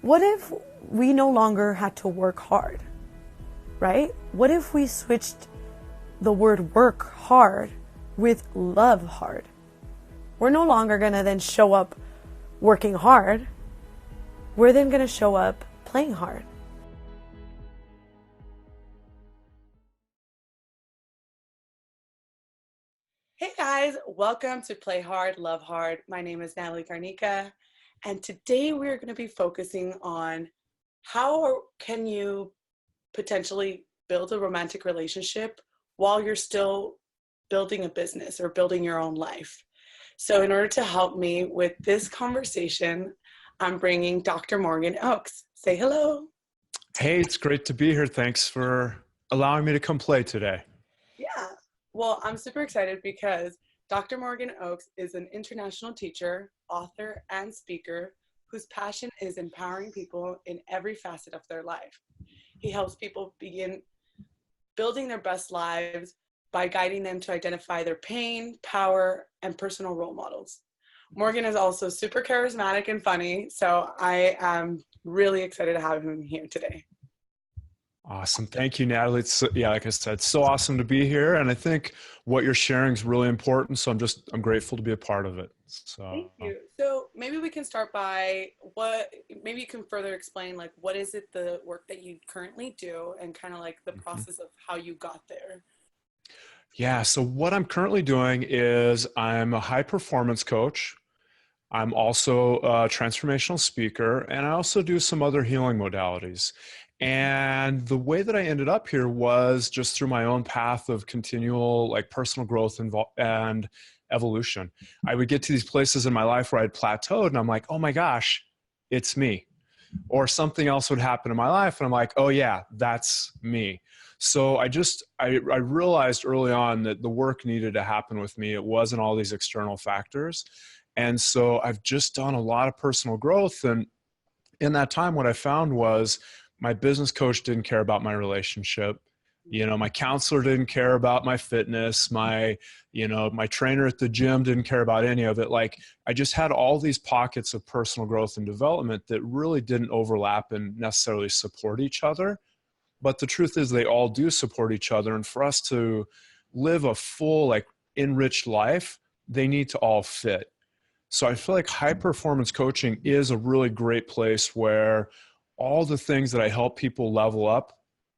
What if we no longer had to work hard, right? What if we switched the word work hard with love hard? We're no longer going to then show up working hard. We're then going to show up playing hard. Hey guys, welcome to Play Hard, Love Hard. My name is Natalie Garnica, and today we're going to be focusing on how can you potentially build a romantic relationship while you're still building a business or building your own life. So in order to help me with this conversation, I'm bringing Dr. Morgan Oakes. Say hello. Hey, it's great to be here. Thanks for allowing me to come play today. Yeah. Well, I'm super excited because Dr. Morgan Oakes is an international teacher, author, and speaker whose passion is empowering people in every facet of their life. He helps people begin building their best lives by guiding them to identify their pain, power, and personal role models. Morgan is also super charismatic and funny, so I am really excited to have him here today. Awesome. Thank you, Natalie. Like I said, so awesome to be here. And I think what you're sharing is really important. So I'm grateful to be a part of it. Thank you. So maybe we can start by maybe you can further explain, like, what is it, the work that you currently do, and kind of like the process of how you got there. Yeah. So what I'm currently doing is I'm a high performance coach. I'm also a transformational speaker, and I also do some other healing modalities. And the way that I ended up here was just through my own path of continual like personal growth and evolution. I would get to these places in my life where I'd plateaued and I'm like, oh my gosh, it's me. Or something else would happen in my life and I'm like, oh yeah, that's me. So I realized early on that the work needed to happen with me. It wasn't all these external factors. And so I've just done a lot of personal growth. And in that time, what I found was my business coach didn't care about my relationship. My counselor didn't care about my fitness. My trainer at the gym didn't care about any of it. Like, I just had all these pockets of personal growth and development that really didn't overlap and necessarily support each other. But the truth is they all do support each other. And for us to live a full, like, enriched life, they need to all fit. So I feel like high performance coaching is a really great place where all the things that I help people level up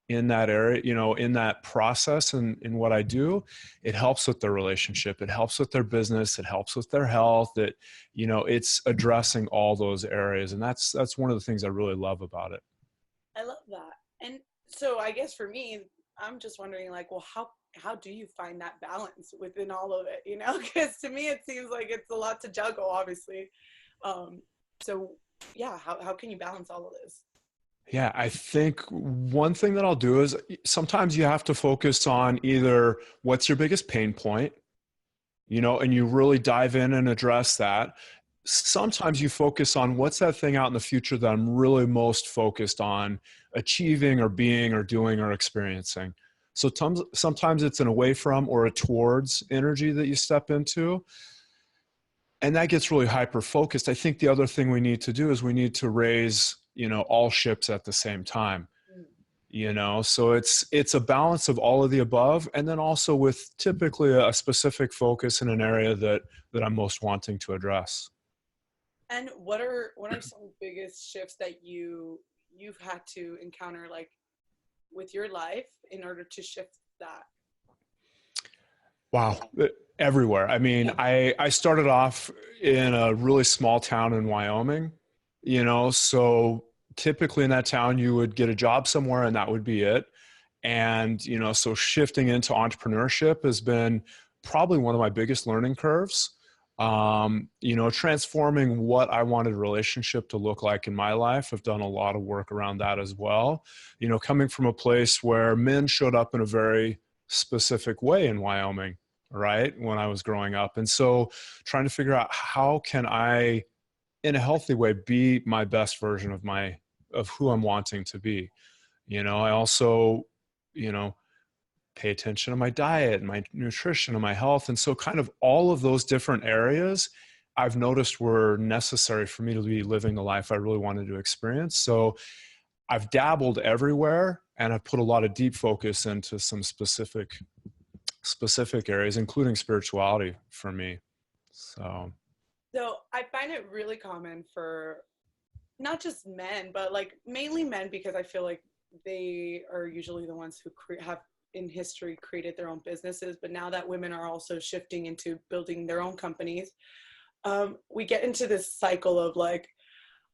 in that area, in that process and in what I do, it helps with their relationship. It helps with their business. It helps with their health. It's addressing all those areas. And that's one of the things I really love about it. I love that. And so I guess for me, I'm just wondering, like, well, how do you find that balance within all of it? Because to me, it seems like it's a lot to juggle, obviously. So yeah, how can you balance all of this? Yeah, I think one thing that I'll do is sometimes you have to focus on either what's your biggest pain point, and you really dive in and address that. Sometimes you focus on what's that thing out in the future that I'm really most focused on achieving or being or doing or experiencing. So sometimes it's an away from or a towards energy that you step into. And that gets really hyper focused. I think the other thing we need to do is we need to raise, all ships at the same time. So it's a balance of all of the above, and then also with typically a specific focus in an area that I'm most wanting to address. And what are some biggest shifts that you've had to encounter, like, with your life in order to shift that? Wow. Everywhere. I mean, I started off in a really small town in Wyoming, so typically in that town you would get a job somewhere and that would be it. And, so shifting into entrepreneurship has been probably one of my biggest learning curves. Transforming what I wanted a relationship to look like in my life. I've done a lot of work around that as well. Coming from a place where men showed up in a very specific way in Wyoming, right, when I was growing up. And so trying to figure out how can I, in a healthy way, be my best version of who I'm wanting to be. I also, pay attention to my diet and my nutrition and my health. And so kind of all of those different areas I've noticed were necessary for me to be living the life I really wanted to experience. So I've dabbled everywhere, and I've put a lot of deep focus into some specific areas, including spirituality for me. So So I find it really common for not just men, but like mainly men, because I feel like they are usually the ones who have in history created their own businesses. But now that women are also shifting into building their own companies, we get into this cycle of like,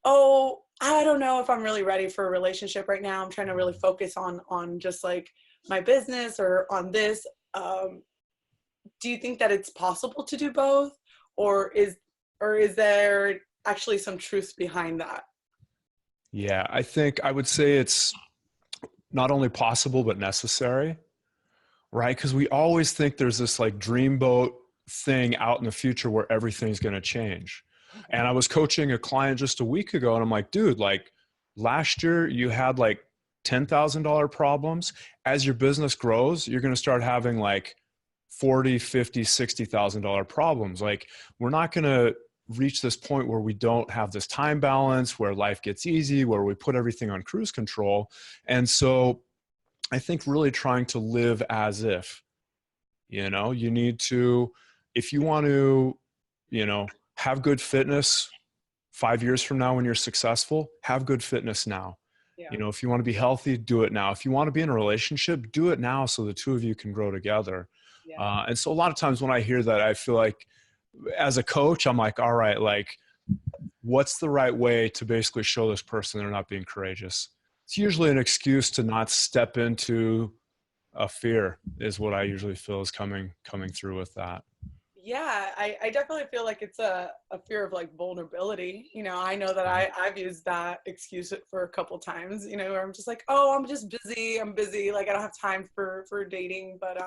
oh, I don't know if I'm really ready for a relationship right now. I'm trying to really focus on just like my business or on this. Do you think that it's possible to do both, or is there actually some truth behind that? yeah, I think I would say it's not only possible, but necessary, right? Because we always think there's this like dreamboat thing out in the future where everything's going to change. And I was coaching a client just a week ago, and I'm like, dude, like last year you had like $10,000 problems. As your business grows, you're going to start having like 40, 50, $60,000 problems. Like we're not going to reach this point where we don't have this time balance, where life gets easy, where we put everything on cruise control. And so I think really trying to live as if, you need to, if you want to, have good fitness 5 years from now when you're successful, have good fitness now. Yeah. If you want to be healthy, do it now. If you want to be in a relationship, do it now so the two of you can grow together. Yeah. And so a lot of times when I hear that, I feel like as a coach, I'm like, all right, like, what's the right way to basically show this person they're not being courageous? It's usually an excuse to not step into a fear is what I usually feel is coming through with that. Yeah, I definitely feel like it's a fear of like vulnerability. I know that I've used that excuse for a couple times, where I'm just like, oh, I'm just busy. I'm busy. Like I don't have time for dating. But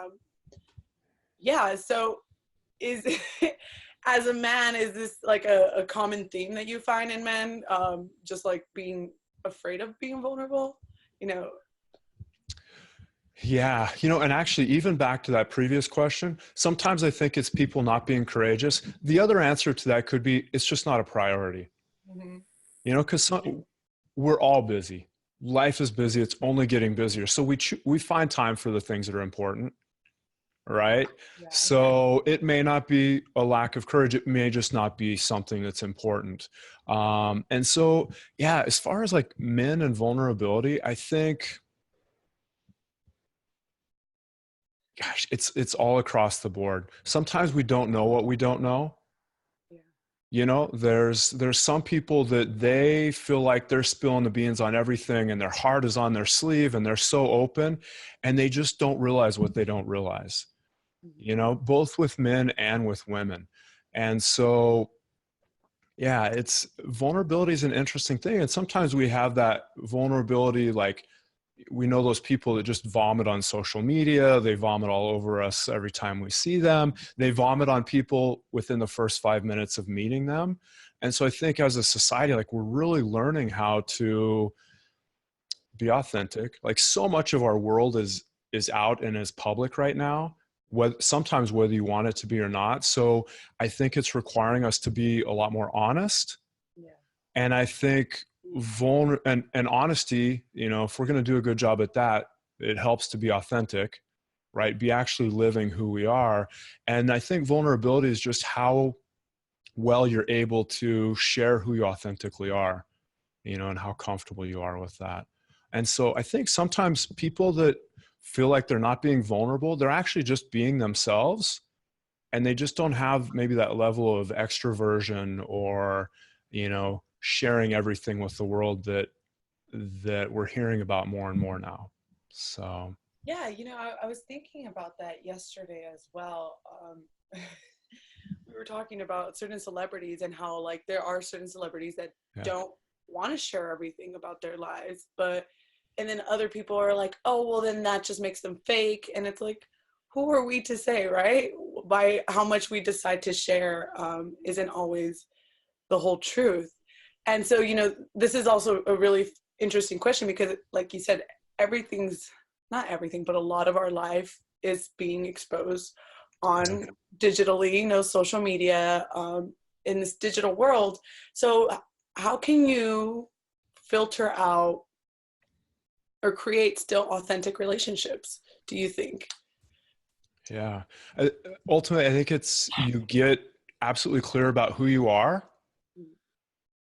yeah, so is as a man, is this like a common theme that you find in men? Just like being afraid of being vulnerable, you know? Yeah, and actually, even back to that previous question, sometimes I think it's people not being courageous. The other answer to that could be it's just not a priority, Mm-hmm. because we're all busy. Life is busy. It's only getting busier. So we find time for the things that are important, right? Yeah. So it may not be a lack of courage. It may just not be something that's important. And so, yeah, as far as like men and vulnerability, I think, gosh, it's all across the board. Sometimes we don't know what we don't know. Yeah. There's some people that they feel like they're spilling the beans on everything and their heart is on their sleeve and they're so open and they just don't realize what they don't realize, both with men and with women. And so, yeah, it's vulnerability is an interesting thing. And sometimes we have that vulnerability, like we know those people that just vomit on social media. They vomit all over us every time we see them. They vomit on people within the first 5 minutes of meeting them. And so I think as a society, like we're really learning how to be authentic. Like so much of our world is out and is public right now, sometimes whether you want it to be or not. So I think it's requiring us to be a lot more honest. Yeah. And I think and honesty, if we're going to do a good job at that, it helps to be authentic, right? Be actually living who we are. And I think vulnerability is just how well you're able to share who you authentically are, and how comfortable you are with that. And so I think sometimes people that feel like they're not being vulnerable, they're actually just being themselves, and they just don't have maybe that level of extroversion or, sharing everything with the world that we're hearing about more and more now. So Yeah, I was thinking about that yesterday as well. We were talking about certain celebrities and how like there are certain celebrities that don't want to share everything about their lives, and then other people are like, oh, well, then that just makes them fake. And it's like, who are we to say, right? By how much we decide to share isn't always the whole truth. And so, this is also a really interesting question because, like you said, not everything, but a lot of our life is being exposed on digitally, social media. in this digital world. So how can you filter out or create still authentic relationships, do you think? Yeah. Ultimately, I think it's you get absolutely clear about who you are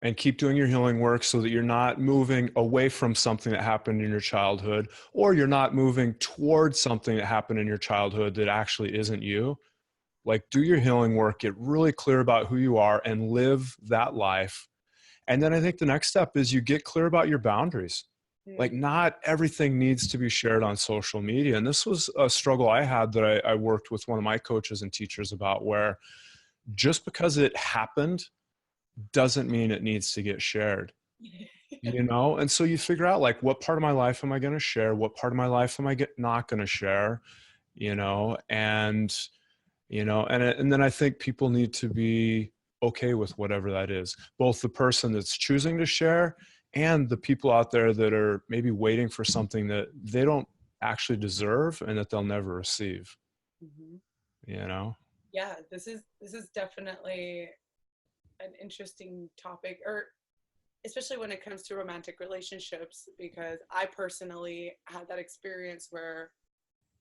and keep doing your healing work so that you're not moving away from something that happened in your childhood, or you're not moving towards something that happened in your childhood that actually isn't you. Like, do your healing work, get really clear about who you are and live that life. And then I think the next step is you get clear about your boundaries. Like, not everything needs to be shared on social media. And this was a struggle I had that I worked with one of my coaches and teachers about, where just because it happened doesn't mean it needs to get shared, you know? And so you figure out, like, what part of my life am I going to share? What part of my life am I not going to share? You know, and then I think people need to be okay with whatever that is, both the person that's choosing to share and the people out there that are maybe waiting for something that they don't actually deserve and that they'll never receive. Mm-hmm. You know? Yeah, this is definitely an interesting topic, or especially when it comes to romantic relationships, because I personally had that experience where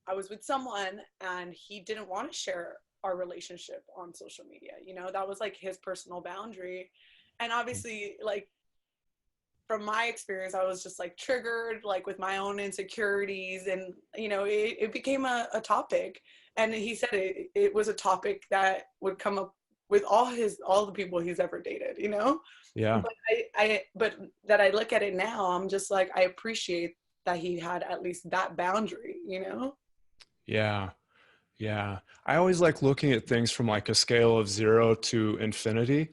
I was with someone and he didn't want to share our relationship on social media. You know, that was like his personal boundary. And obviously, like, from my experience, I was just like triggered, like with my own insecurities. And, you know, it became a topic. And he said it was a topic that would come up with all the people he's ever dated, you know? Yeah. But that I look at it now, I'm just like, I appreciate that he had at least that boundary, you know? Yeah. Yeah. I always like looking at things from like a scale of 0 to infinity,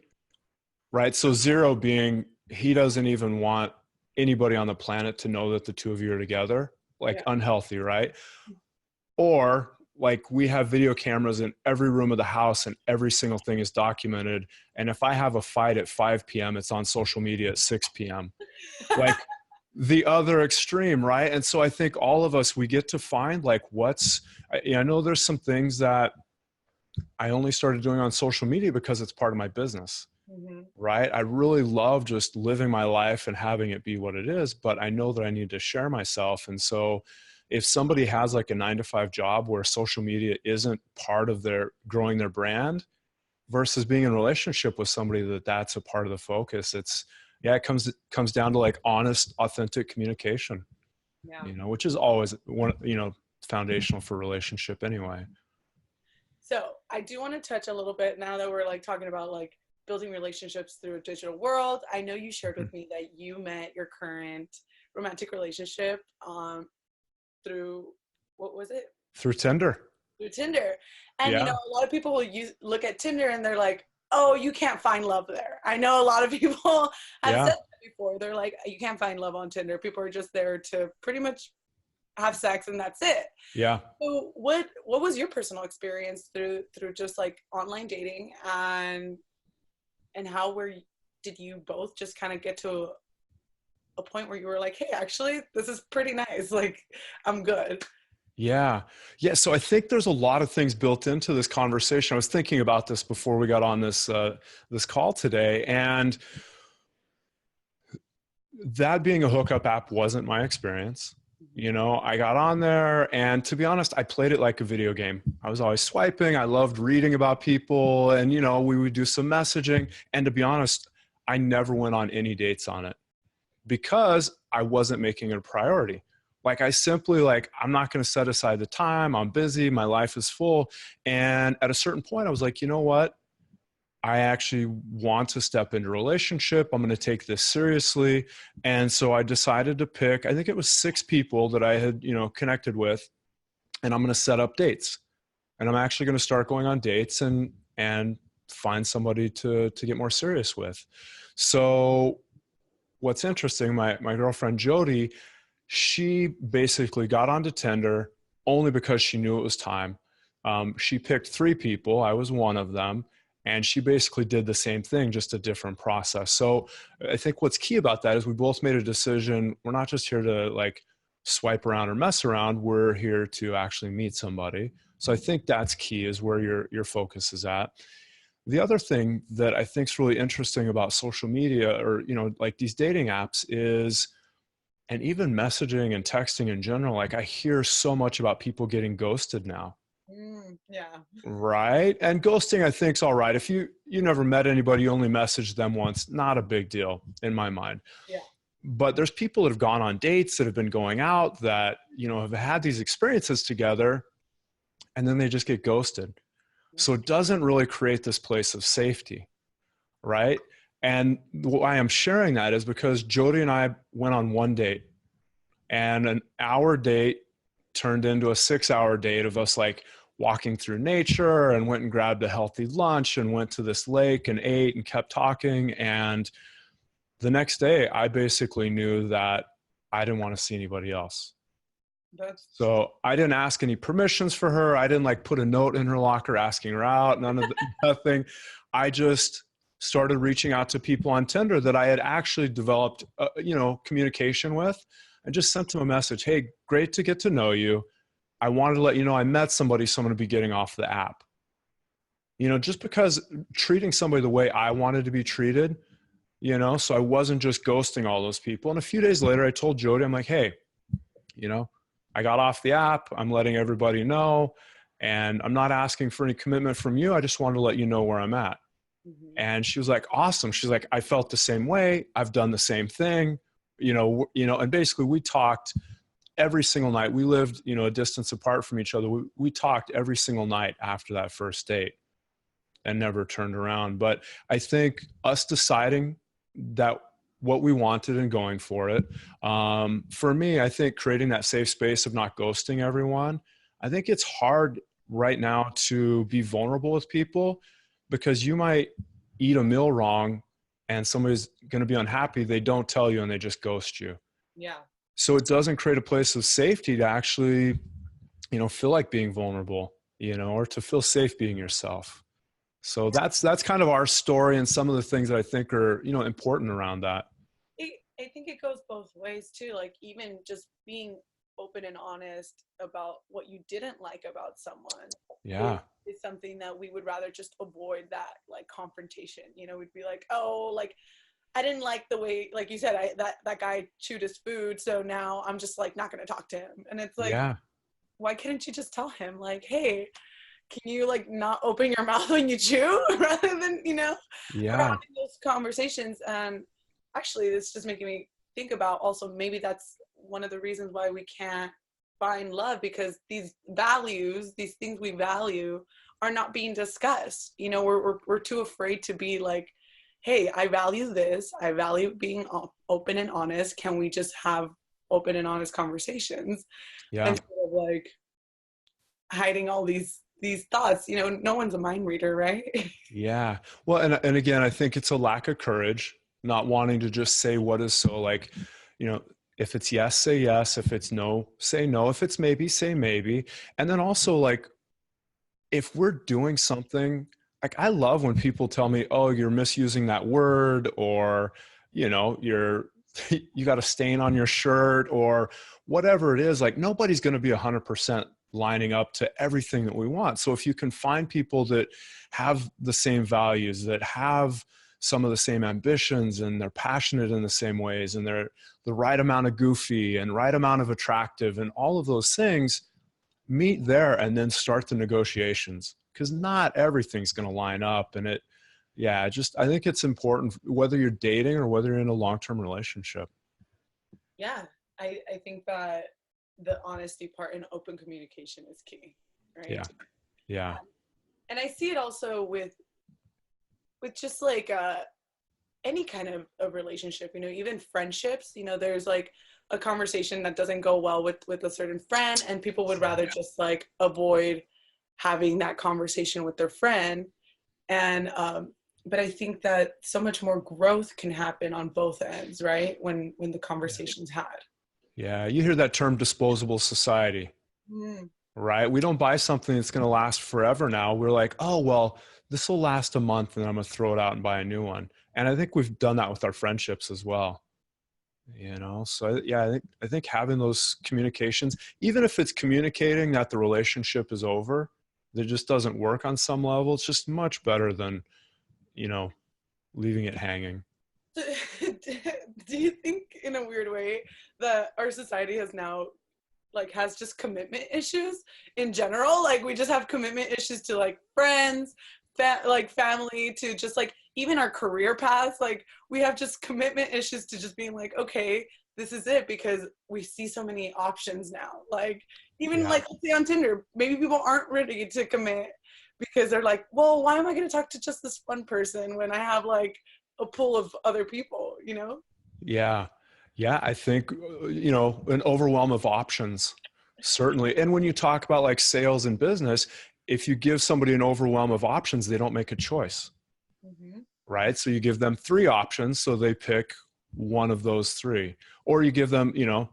right? So 0 being he doesn't even want anybody on the planet to know that the two of you are together, like Yeah. unhealthy, right? Or like, we have video cameras in every room of the house and every single thing is documented. And if I have a fight at 5 p.m., it's on social media at 6 p.m. Like, the other extreme, right? And so I think all of us, we get to find like I know there's some things that I only started doing on social media because it's part of my business. Mm-hmm. Right? I really love just living my life and having it be what it is, but I know that I need to share myself. And so if somebody has like a 9 to 5 job where social media isn't part of their growing their brand, versus being in a relationship with somebody that's a part of the focus, it comes down to like honest, authentic communication, Yeah. you know, which is always one, foundational for a relationship anyway. So I do want to touch a little bit now that we're like talking about like building relationships through a digital world. I know you shared with me that you met your current romantic relationship through, what was it? Through Tinder. Through Tinder. And you know, Yeah. a lot of people will look at Tinder and they're like, oh, you can't find love there. I know a lot of people have Yeah. said that before. They're like, you can't find love on Tinder. People are just there to pretty much have sex and that's it. Yeah. So what was your personal experience through just like online dating, and how did you both just kind of get to a point where you were like, hey, actually this is pretty nice, like I'm good? Yeah. Yeah. So I think there's a lot of things built into this conversation. I was thinking about this before we got on this call today, and that being a hookup app wasn't my experience. You know, I got on there and, to be honest, I played it like a video game. I was always swiping. I loved reading about people, and, you know, we would do some messaging. And to be honest, I never went on any dates on it because I wasn't making it a priority. Like, I simply, like, I'm not going to set aside the time. I'm busy. My life is full. And at a certain point I was like, you know what? I actually want to step into a relationship. I'm going to take this seriously. And so I decided to pick, I think it was 6 people that I had, connected with, and I'm going to set up dates. And I'm actually going to start going on dates and find somebody to get more serious with. So what's interesting, my girlfriend Jody, she basically got onto Tinder only because she knew it was time. She picked 3 people. I was one of them. And she basically did the same thing, just a different process. So I think what's key about that is we both made a decision. We're not just here to like swipe around or mess around. We're here to actually meet somebody. So I think that's key, is where your focus is at. The other thing that I think is really interesting about social media, or, like these dating apps is, and even messaging and texting in general, like I hear so much about people getting ghosted now. Yeah. Right. And ghosting, I think, is all right. If you never met anybody, you only messaged them once, not a big deal in my mind. Yeah. But there's people that have gone on dates, that have been going out, that, have had these experiences together, and then they just get ghosted. So it doesn't really create this place of safety. Right. And why I'm sharing that is because Jody and I went on one date, and an hour date turned into a 6-hour date of us like walking through nature, and went and grabbed a healthy lunch and went to this lake and ate and kept talking. And the next day I basically knew that I didn't want to see anybody else. So I didn't ask any permissions for her. I didn't like put a note in her locker asking her out, nothing. I just started reaching out to people on Tinder that I had actually developed, communication with, and just sent them a message. Hey, great to get to know you. I wanted to let you know I met somebody, so I'm going to be getting off the app. Just because treating somebody the way I wanted to be treated, so I wasn't just ghosting all those people. And a few days later, I told Jody, I'm like, hey, I got off the app. I'm letting everybody know, and I'm not asking for any commitment from you. I just wanted to let you know where I'm at. Mm-hmm. And she was like, awesome. She's like, I felt the same way. I've done the same thing, and basically we talked every single night. We lived, a distance apart from each other. We talked every single night after that first date, and never turned around. But I think us deciding that what we wanted and going for it, for me, I think creating that safe space of not ghosting everyone, I think it's hard right now to be vulnerable with people, because you might eat a meal wrong and somebody's going to be unhappy. They don't tell you and they just ghost you. Yeah. So it doesn't create a place of safety to actually, feel like being vulnerable, or to feel safe being yourself. So that's kind of our story, and some of the things that I think are, important around that. I think it goes both ways too. Like even just being open and honest about what you didn't like about someone. Yeah. Is something that we would rather just avoid, that like confrontation. We'd be like, oh, like I didn't like the way, like you said, that guy chewed his food, so now I'm just like not going to talk to him. And it's like, yeah, why couldn't you just tell him like, hey, can you like not open your mouth when you chew, rather than, yeah, having those conversations. And actually, this is just making me think about also maybe that's one of the reasons why we can't find love, because these values, these things we value, are not being discussed. We're too afraid to be like, hey, I value this. I value being open and honest. Can we just have open and honest conversations? Yeah. Instead of like hiding all these thoughts. No one's a mind reader, right? Yeah. Well, and again, I think it's a lack of courage, not wanting to just say what is so, like, if it's yes, say yes. If it's no, say no. If it's maybe, say maybe. And then also, like, if we're doing something, like, I love when people tell me, oh, you're misusing that word, or, you got a stain on your shirt, or whatever it is. Like, nobody's going to be 100% lining up to everything that we want. So if you can find people that have the same values, that have some of the same ambitions, and they're passionate in the same ways, and they're the right amount of goofy and right amount of attractive, and all of those things, meet there and then start the negotiations, because not everything's going to line up. And I think it's important, whether you're dating or whether you're in a long-term relationship. Yeah. I think that the honesty part and open communication is key, right? Yeah. And I see it also with just like any kind of a relationship, even friendships. There's like a conversation that doesn't go well with a certain friend, and people would rather just like avoid having that conversation with their friend. And but I think that so much more growth can happen on both ends, right? When the conversation's had. Yeah, you hear that term, disposable society, right? We don't buy something that's going to last forever now. We're like, oh, well, this will last a month, and I'm going to throw it out and buy a new one. And I think we've done that with our friendships as well. So I think having those communications, even if it's communicating that the relationship is over, that just doesn't work on some level, it's just much better than, you know, leaving it hanging. Do you think in a weird way that our society has now like has just commitment issues in general? Like we just have commitment issues to like friends, like family, to just like even our career paths. Like we have just commitment issues to just being like, okay, this is it, because we see so many options now. Like even Yeah. like let's say on Tinder, maybe people aren't ready to commit because they're like, well, why am I going to talk to just this one person when I have like a pool of other people, you know? Yeah. Yeah. I think, you know, an overwhelm of options, certainly. And when you talk about like sales and business, if you give somebody an overwhelm of options, they don't make a choice, Mm-hmm. right? So you give them three options, so they pick one of those three. Or you give them, you know,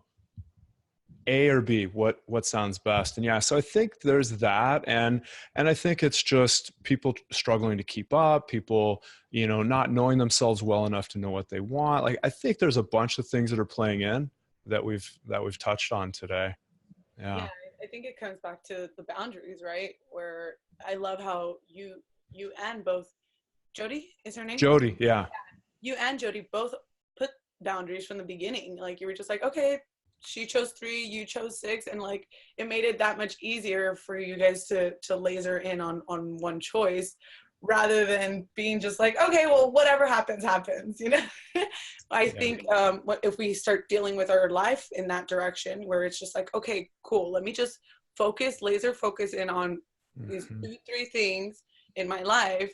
A or B, what sounds best. And yeah, so I think there's that. And I think it's just people struggling to keep up, people, you know, not knowing themselves well enough to know what they want. Like I think there's a bunch of things that are playing in that we've touched on today. Yeah, Yeah. I think it comes back to the boundaries, right? Where I love how you and both Jody is her name? Jody, yeah. You and Jody both put boundaries from the beginning. Like you were just like, okay, she chose 3, you chose 6, and like it made it that much easier for you guys to laser in on one choice rather than being just like, okay, well, whatever happens happens, you know. I Yeah. think if we start dealing with our life in that direction where it's just like, okay, cool, let me just laser focus in on these Mhm. 2 3 things in my life,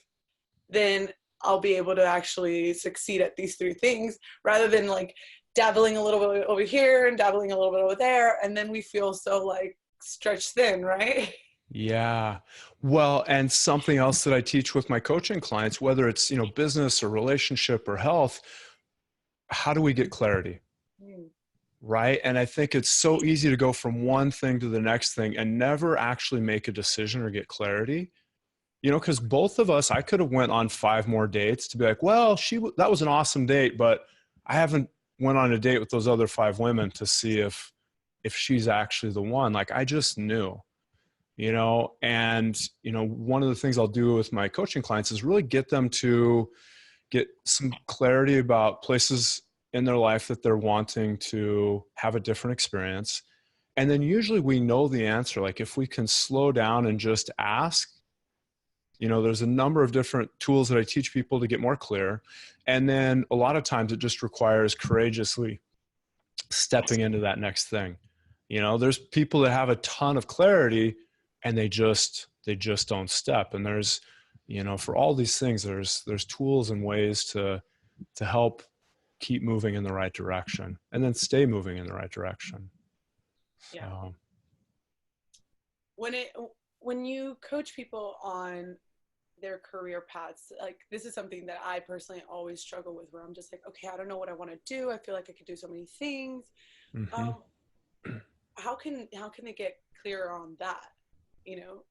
then I'll be able to actually succeed at these 3 things rather than like dabbling a little bit over here and dabbling a little bit over there, and then we feel so like stretched thin, right? Yeah. Well, and something else that I teach with my coaching clients, whether it's, you know, business or relationship or health, how do we get clarity? Mm. Right. And I think it's so easy to go from one thing to the next thing and never actually make a decision or get clarity. You know, because both of us, I could have went on 5 more dates to be like, well, that was an awesome date, but I haven't went on a date with those other 5 women to see if she's actually the one. Like I just knew, you know. And you know, one of the things I'll do with my coaching clients is really get them to get some clarity about places in their life that they're wanting to have a different experience. And then usually we know the answer. Like if we can slow down and just ask, you know, there's a number of different tools that I teach people to get more clear. And then a lot of times it just requires courageously stepping into that next thing. You know, there's people that have a ton of clarity and they just don't step. And there's, you know, for all these things, there's tools and ways to help keep moving in the right direction and then stay moving in the right direction. Yeah. So When it when you coach people on their career paths, like this is something that I personally always struggle with, where I'm just like, okay, I don't know what I want to do. I feel like I could do so many things. mhm. Um, how can they get clearer on that? You know?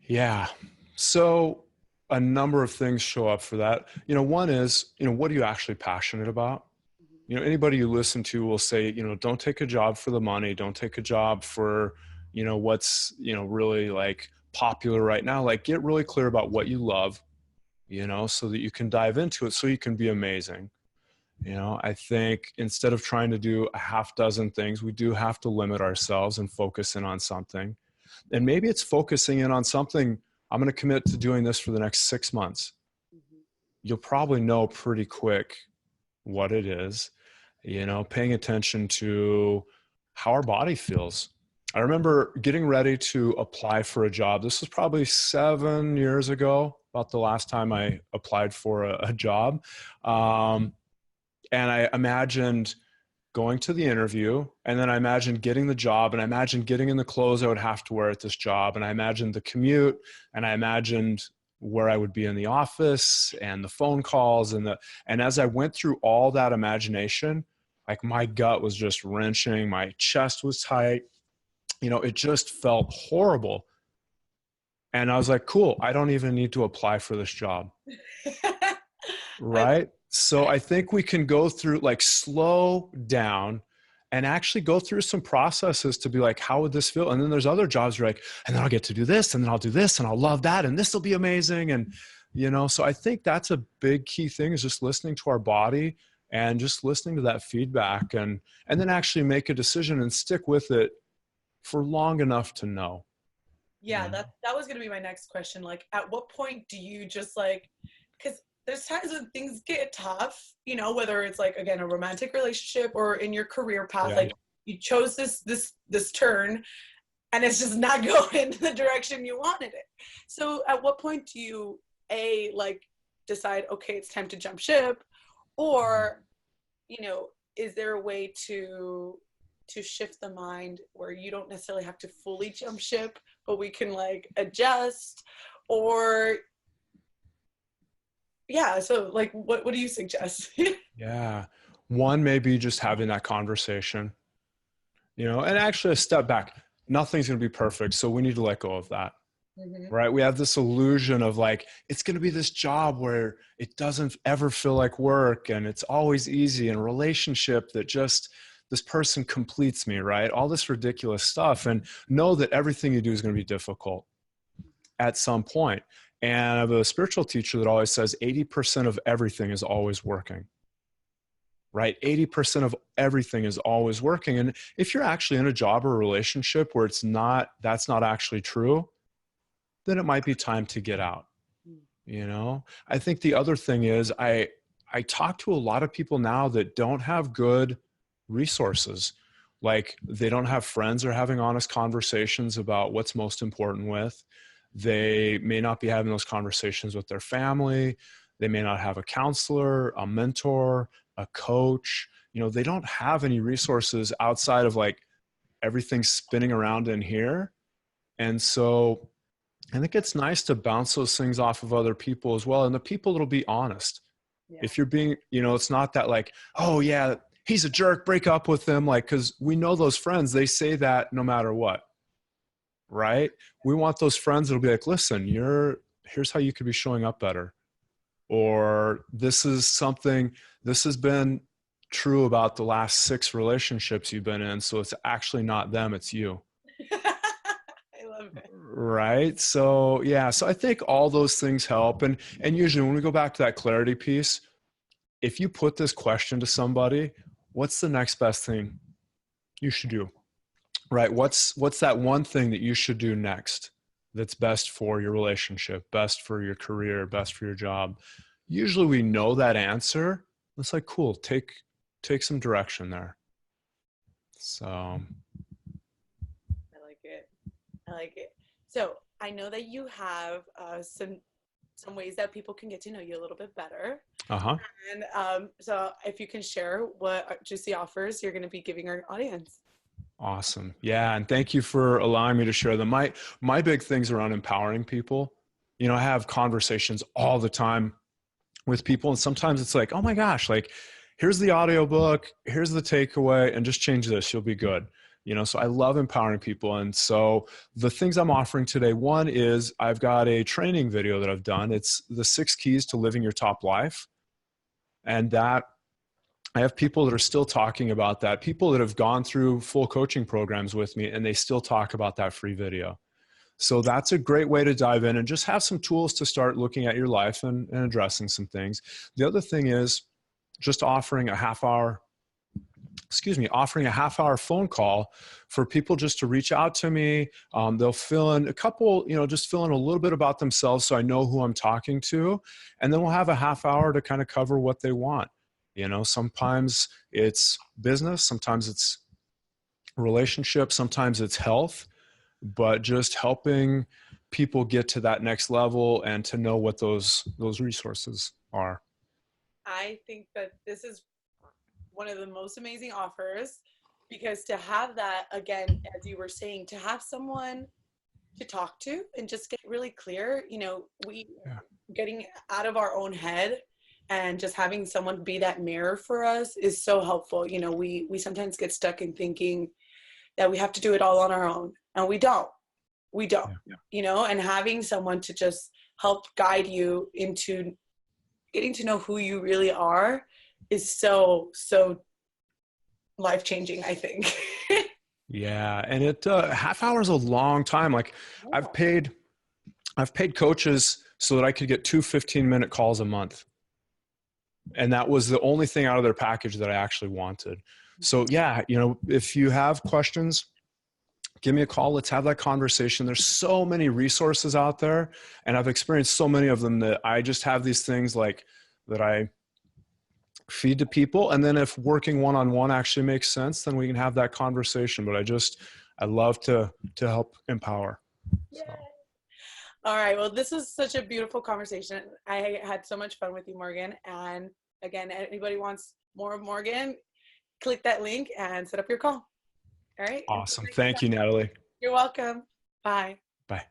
Yeah. So a number of things show up for that. You know, one is, you know, what are you actually passionate about? Mm-hmm. You know, anybody you listen to will say, you know, don't take a job for the money, don't take a job for, you know, what's, you know, really like popular right now. Like get really clear about what you love, you know, so that you can dive into it so you can be amazing. You know, I think instead of trying to do a half dozen things, we do have to limit ourselves and focus in on something. And maybe it's focusing in on something. I'm going to commit to doing this for the next 6 months. Mm-hmm. You'll probably know pretty quick what it is, you know, paying attention to how our body feels. I remember getting ready to apply for a job. This was probably 7 years ago, about the last time I applied for a job. And I imagined going to the interview, and then I imagined getting the job, and I imagined getting in the clothes I would have to wear at this job, and I imagined the commute, and I imagined where I would be in the office and the phone calls and as I went through all that imagination, like my gut was just wrenching, my chest was tight, you know, it just felt horrible. And I was like, cool, I don't even need to apply for this job. I Right? So I think we can go through, like, slow down and actually go through some processes to be like, how would this feel? And then there's other jobs where like, and then I'll get to do this, and then I'll do this, and I'll love that, and this will be amazing. And, so I think that's a big key thing, is just listening to our body and just listening to that feedback, and then actually make a decision and stick with it for long enough to know. Yeah, that was going to be my next question. Like, at what point do you just like, because there's times when things get tough, whether it's like, again, a romantic relationship or in your career path, like you chose this turn and it's just not going the direction you wanted it. So at what point do you decide, okay, it's time to jump ship, or, is there a way to shift the mind where you don't necessarily have to fully jump ship, but we can like adjust? Or so like what do you suggest? Yeah, one, maybe just having that conversation, and actually a step back. Nothing's going to be perfect, so we need to let go of that. Right? We have this illusion of like, it's going to be this job where it doesn't ever feel like work, and it's always easy, and a relationship that just, this person completes me, right? All this ridiculous stuff. And know that everything you do is going to be difficult at some point. And I have a spiritual teacher that always says 80% of everything is always working, right? 80% of everything is always working. And if you're actually in a job or a relationship where that's not actually true, then it might be time to get out. I think the other thing is I talk to a lot of people now that don't have good resources. Like, they don't have friends or having honest conversations about what's most important with. They may not be having those conversations with their family. They may not have a counselor, a mentor, a coach. They don't have any resources outside of like everything spinning around in here. And so I think it's nice to bounce those things off of other people as well. And the people that'll be honest. Yeah. If you're being, it's not that like, oh yeah, he's a jerk, break up with him. Like, cause we know those friends, they say that no matter what, right? We want those friends that'll be like, listen, here's how you could be showing up better. Or this has been true about the last 6 relationships you've been in. So it's actually not them, it's you. Right. So so I think all those things help. And usually when we go back to that clarity piece, if you put this question to somebody, what's the next best thing you should do? Right? What's that one thing that you should do next that's best for your relationship, best for your career, best for your job? Usually we know that answer. It's like, cool, take some direction there. So I like it. So I know that you have some ways that people can get to know you a little bit better. And so if you can share what Juicy offers you're going to be giving our audience. Awesome. Yeah. And thank you for allowing me to share them. My big things around empowering people. I have conversations all the time with people, and sometimes it's like, oh my gosh, like, here's the audiobook, here's the takeaway, and just change this, you'll be good. So I love empowering people. And so the things I'm offering today, one is I've got a training video that I've done. It's the 6 keys to living your top life. And that I have people that are still talking about that, people that have gone through full coaching programs with me, and they still talk about that free video. So that's a great way to dive in and just have some tools to start looking at your life and addressing some things. The other thing is just offering a half-hour phone call for people just to reach out to me. They'll fill in a couple, just fill in a little bit about themselves so I know who I'm talking to. And then we'll have a half hour to kind of cover what they want. Sometimes it's business, sometimes it's relationship, sometimes it's health, but just helping people get to that next level and to know what those resources are. I think that this is one of the most amazing offers, because to have that, again, as you were saying, to have someone to talk to and just get really clear, getting out of our own head and just having someone be that mirror for us is so helpful. We sometimes get stuck in thinking that we have to do it all on our own, and we don't, and having someone to just help guide you into getting to know who you really are is so life-changing, I think. Yeah, and it half hour is a long time. Like I've paid coaches so that I could get 2 15-minute calls a month. And that was the only thing out of their package that I actually wanted. So yeah, you know, if you have questions, give me a call. Let's have that conversation. There's so many resources out there, and I've experienced so many of them that I just have these things like that I feed to people. And then if working one-on-one actually makes sense, then we can have that conversation. But I love to help empower. Yeah. So. All right. Well, this was such a beautiful conversation. I had so much fun with you, Morgan. And again, anybody wants more of Morgan, click that link and set up your call. All right. Awesome. Thank you, Natalie. You're welcome. Bye. Bye.